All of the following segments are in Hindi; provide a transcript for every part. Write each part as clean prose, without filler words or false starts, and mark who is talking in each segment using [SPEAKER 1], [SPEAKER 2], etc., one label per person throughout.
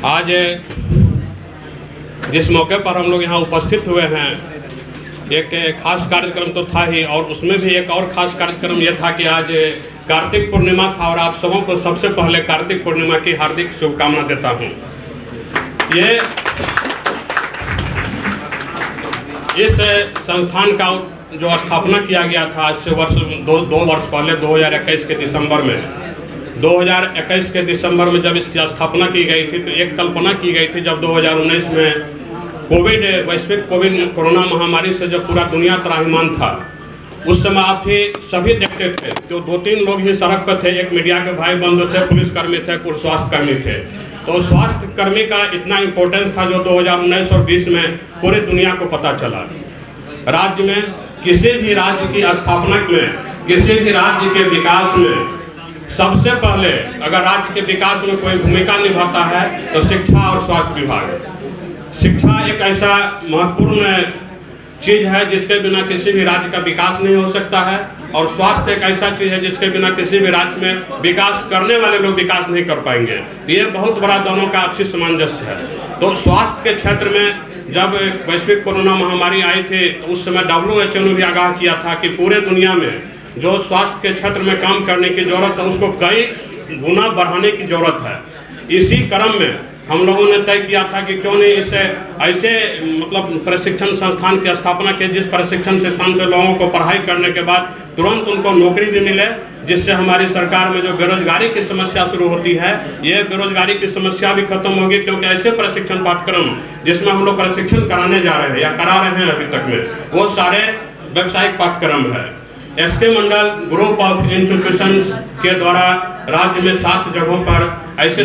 [SPEAKER 1] आज जिस मौके पर हम लोग यहाँ उपस्थित हुए हैं, एक खास कार्यक्रम तो था ही, और उसमें भी एक और खास कार्यक्रम यह था कि आज कार्तिक पूर्णिमा था और आप सबों को सबसे पहले कार्तिक पूर्णिमा की हार्दिक शुभकामना देता हूँ। ये इस संस्थान का जो स्थापना किया गया था आज से दो वर्ष पहले 2021 के दिसंबर में 2021 के दिसंबर में जब इसकी स्थापना की गई थी, तो एक कल्पना की गई थी जब 2019 में वैश्विक कोरोना महामारी से जब पूरा दुनिया त्राहिमाम था, उस समय आप ही सभी देखते थे, जो 2-3 लोग ही सड़क पर थे, एक मीडिया के भाई बंधु थे, पुलिसकर्मी थे, कुछ स्वास्थ्यकर्मी थे। तो स्वास्थ्यकर्मी का इतना इम्पोर्टेंस था जो 2019 और 20 में पूरी दुनिया को पता चला। राज्य में किसी भी राज्य की स्थापना में, किसी भी राज्य के विकास में सबसे पहले अगर राज्य के विकास में कोई भूमिका निभाता है तो शिक्षा और स्वास्थ्य विभाग। शिक्षा एक ऐसा महत्वपूर्ण चीज़ है जिसके बिना किसी भी राज्य का विकास नहीं हो सकता है, और स्वास्थ्य एक ऐसा चीज़ है जिसके बिना किसी भी राज्य में विकास करने वाले लोग विकास नहीं कर पाएंगे। ये बहुत बड़ा दोनों का आपसी सामंजस्य है। तो स्वास्थ्य के क्षेत्र में जब वैश्विक कोरोना महामारी आई थी, तो उस समय WHO ने भी आगाह किया था कि पूरे दुनिया में जो स्वास्थ्य के क्षेत्र में काम करने की जरूरत है उसको कई गुना बढ़ाने की जरूरत है। इसी क्रम में हम लोगों ने तय किया था कि क्यों नहीं इसे ऐसे प्रशिक्षण संस्थान की स्थापना की, जिस प्रशिक्षण संस्थान से लोगों को पढ़ाई करने के बाद तुरंत उनको नौकरी भी मिले, जिससे हमारी सरकार में जो बेरोजगारी की समस्या शुरू होती है, ये बेरोजगारी की समस्या भी खत्म होगी। क्योंकि ऐसे प्रशिक्षण पाठ्यक्रम जिसमें हम लोग प्रशिक्षण कराने जा रहे हैं या करा रहे हैं अभी तक में, वो सारे व्यावसायिक पाठ्यक्रम है। SK Mandal group of institutions के द्वारा राज्य में 7 जगहों पर ऐसे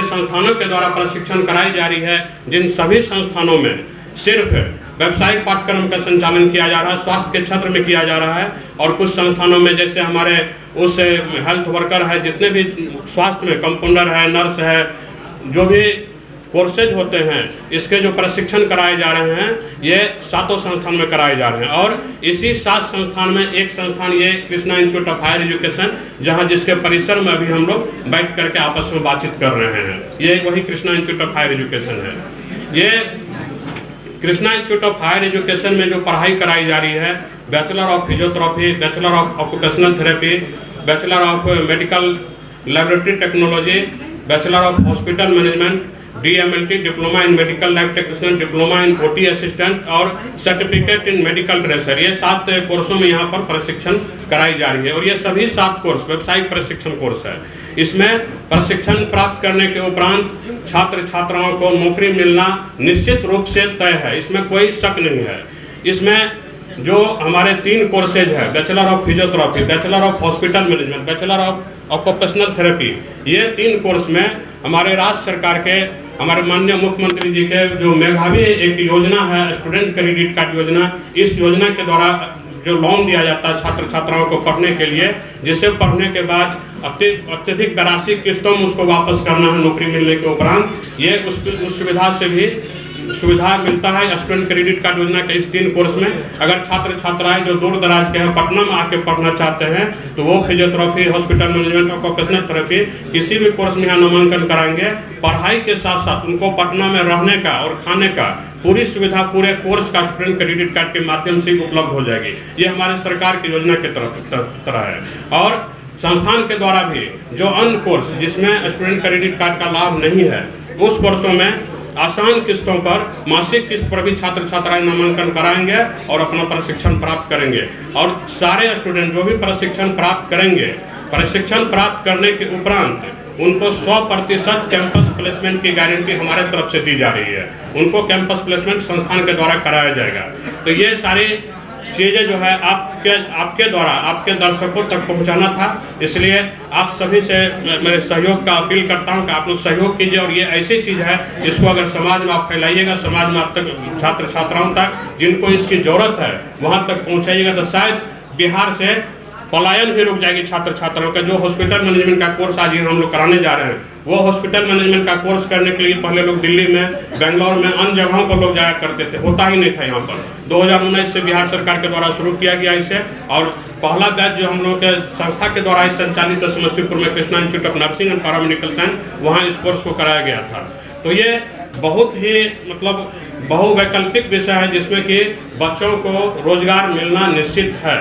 [SPEAKER 1] संस्थानों के द्वारा प्रशिक्षण कराई जा रही है, जिन सभी संस्थानों में सिर्फ व्यावसायिक पाठ्यक्रम का संचालन किया जा रहा है, स्वास्थ्य के क्षेत्र में किया जा रहा है। और कुछ संस्थानों में जैसे हमारे उस हेल्थ वर्कर है, जितने भी स्वास्थ्य में कंपाउंडर है, नर्स है, जो भी कोर्सेज होते हैं, इसके जो प्रशिक्षण कराए जा रहे हैं, ये 7 संस्थान में कराए जा रहे हैं। और इसी 7 संस्थान में एक संस्थान ये Krishna institute of higher education, जहां जिसके परिसर में अभी हम लोग बैठ करके आपस में बातचीत कर रहे हैं, ये वही Krishna institute of higher education है। ये Krishna institute of higher education में जो पढ़ाई कराई जा रही है, bachelor of physiotherapy, bachelor of occupational therapy, bachelor of medical laboratory technology, bachelor of hospital management, DMLT diploma in medical lab technician, diploma in OT assistant और सर्टिफिकेट इन मेडिकल ड्रेसर, ये 7 कोर्सों में यहाँ पर प्रशिक्षण कराई जा रही है। और ये सभी 7 कोर्स व्यावसायिक प्रशिक्षण कोर्स है। इसमें प्रशिक्षण प्राप्त करने के उपरांत छात्र छात्राओं को नौकरी मिलना निश्चित रूप से तय है, इसमें कोई शक नहीं है। इसमें जो हमारे 3 कोर्सेज है, bachelor of physiotherapy, bachelor of hospital management, bachelor of occupational therapy, ये 3 कोर्स में हमारे राज्य सरकार के, हमारे माननीय मुख्यमंत्री जी के जो मेधावी एक योजना है स्टूडेंट क्रेडिट कार्ड योजना, इस योजना के द्वारा जो लोन दिया जाता है छात्र छात्राओं को पढ़ने के लिए, जिसे पढ़ने के बाद अत्यधिक राशि किस्तों में उसको वापस करना है नौकरी मिलने के उपरांत, ये उस सुविधा से भी सुविधा मिलता है स्टूडेंट क्रेडिट कार्ड योजना के इस 3 कोर्स में। अगर छात्र छात्राएं जो दूर दराज के हैं, पटना में आके पढ़ना चाहते हैं, तो वो physiotherapy, hospital management, occupational therapy किसी भी कोर्स में यहाँ नामांकन कराएंगे। पढ़ाई के साथ साथ उनको पटना में रहने का और खाने का पूरी सुविधा पूरे कोर्स का स्टूडेंट क्रेडिट कार्ड के माध्यम से उपलब्ध हो जाएगी। ये हमारे सरकार की योजना की तरह है। और संस्थान के द्वारा भी जो अन्य कोर्स जिसमें स्टूडेंट क्रेडिट कार्ड का लाभ नहीं है, उस कोर्सों में आसान किस्तों पर, मासिक किस्त पर भी छात्र छात्राएं नामांकन कराएंगे और अपना प्रशिक्षण प्राप्त करेंगे। और सारे स्टूडेंट जो भी प्रशिक्षण प्राप्त करेंगे, प्रशिक्षण प्राप्त करने के उपरांत उनको 100% कैंपस प्लेसमेंट की गारंटी हमारे तरफ से दी जा रही है। उनको कैंपस प्लेसमेंट संस्थान के द्वारा कराया जाएगा। तो ये सारी चीज़ें जो है आपके द्वारा आपके दर्शकों तक पहुंचाना था, इसलिए आप सभी से मैं सहयोग का अपील करता हूं कि आप लोग सहयोग कीजिए। और ये ऐसी चीज़ है जिसको अगर समाज में आप फैलाइएगा, समाज में आप तक छात्र छात्राओं तक जिनको इसकी ज़रूरत है वहाँ तक पहुँचाइएगा, तो शायद बिहार से पलायन भी रुक जाएगी छात्र छात्राओं का। जो हॉस्पिटल मैनेजमेंट का कोर्स आज हम लोग कराने जा रहे हैं, वो हॉस्पिटल मैनेजमेंट का कोर्स करने के लिए पहले लोग दिल्ली में, बेंगलोर में, अन्य जगहों पर लोग जाया करते थे, होता ही नहीं था यहाँ पर। 2019 से बिहार सरकार के द्वारा शुरू किया गया इसे, और पहला बैच जो हम लोग के संस्था के द्वारा संचालित है समस्तीपुर में Krishna institute of nursing and paramedical science, वहाँ इस कोर्स को कराया गया था। तो ये बहुत ही मतलब बहुवैकल्पिक विषय है जिसमें कि बच्चों को रोजगार मिलना निश्चित है।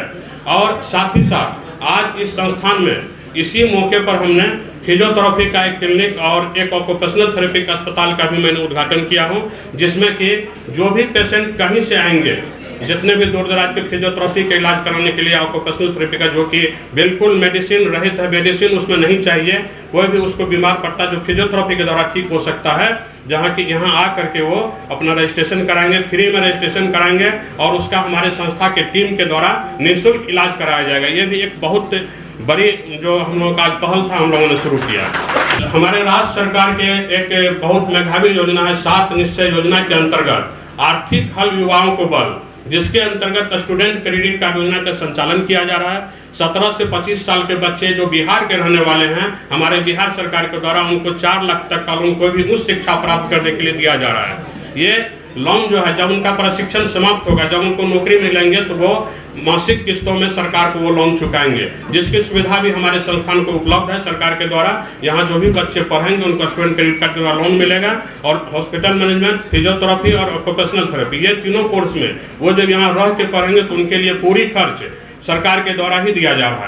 [SPEAKER 1] और साथ ही साथ आज इस संस्थान में इसी मौके पर हमने फिजियोथेरेपी का एक क्लिनिक और एक ऑक्यूपेशनल थेरेपी का अस्पताल का भी मैंने उद्घाटन किया हूँ, जिसमें कि जो भी पेशेंट कहीं से आएंगे, जितने भी दूर दराज के फिजियोथेरेपी का इलाज कराने के लिए ऑक्यूपेशनल थेरेपी का, जो कि बिल्कुल मेडिसिन रहित है, मेडिसिन उसमें नहीं चाहिए, कोई भी उसको बीमार पड़ता है जो फिजियोथेरेपी के द्वारा ठीक हो सकता है, जहाँ की यहाँ आ करके वो अपना रजिस्ट्रेशन कराएंगे, फ्री में रजिस्ट्रेशन कराएंगे और उसका हमारे संस्था के टीम के द्वारा निःशुल्क इलाज कराया जाएगा। ये भी एक बहुत बड़ी जो हम लोग का आज पहल था, हम लोगों ने शुरू किया। हमारे राज्य सरकार के एक बहुत मेधावी योजना है 7 निश्चय योजना के अंतर्गत आर्थिक हल युवाओं को बल, जिसके अंतर्गत स्टूडेंट क्रेडिट कार्ड योजना का संचालन किया जा रहा है। 17 से 25 साल के बच्चे जो बिहार के रहने वाले हैं, हमारे बिहार सरकार के द्वारा उनको 4 लाख तक का लोन कोई भी उच्च शिक्षा प्राप्त करने के लिए दिया जा रहा है। ये लोन जो है जब उनका प्रशिक्षण समाप्त होगा, जब उनको नौकरी मिलेंगे, तो वो मासिक किस्तों में सरकार को वो लोन चुकाएंगे, जिसकी सुविधा भी हमारे संस्थान को उपलब्ध है सरकार के द्वारा। यहाँ जो भी बच्चे पढ़ेंगे उनको स्टूडेंट क्रेडिट कार्ड के द्वारा लोन मिलेगा, और हॉस्पिटल मैनेजमेंट, फिजियोथेरेपी और ऑक्यूपेशनल थेरेपी, ये तीनों कोर्स में वो जब यहाँ रह के पढ़ेंगे तो उनके लिए पूरी खर्च सरकार के द्वारा ही दिया जा रहा है।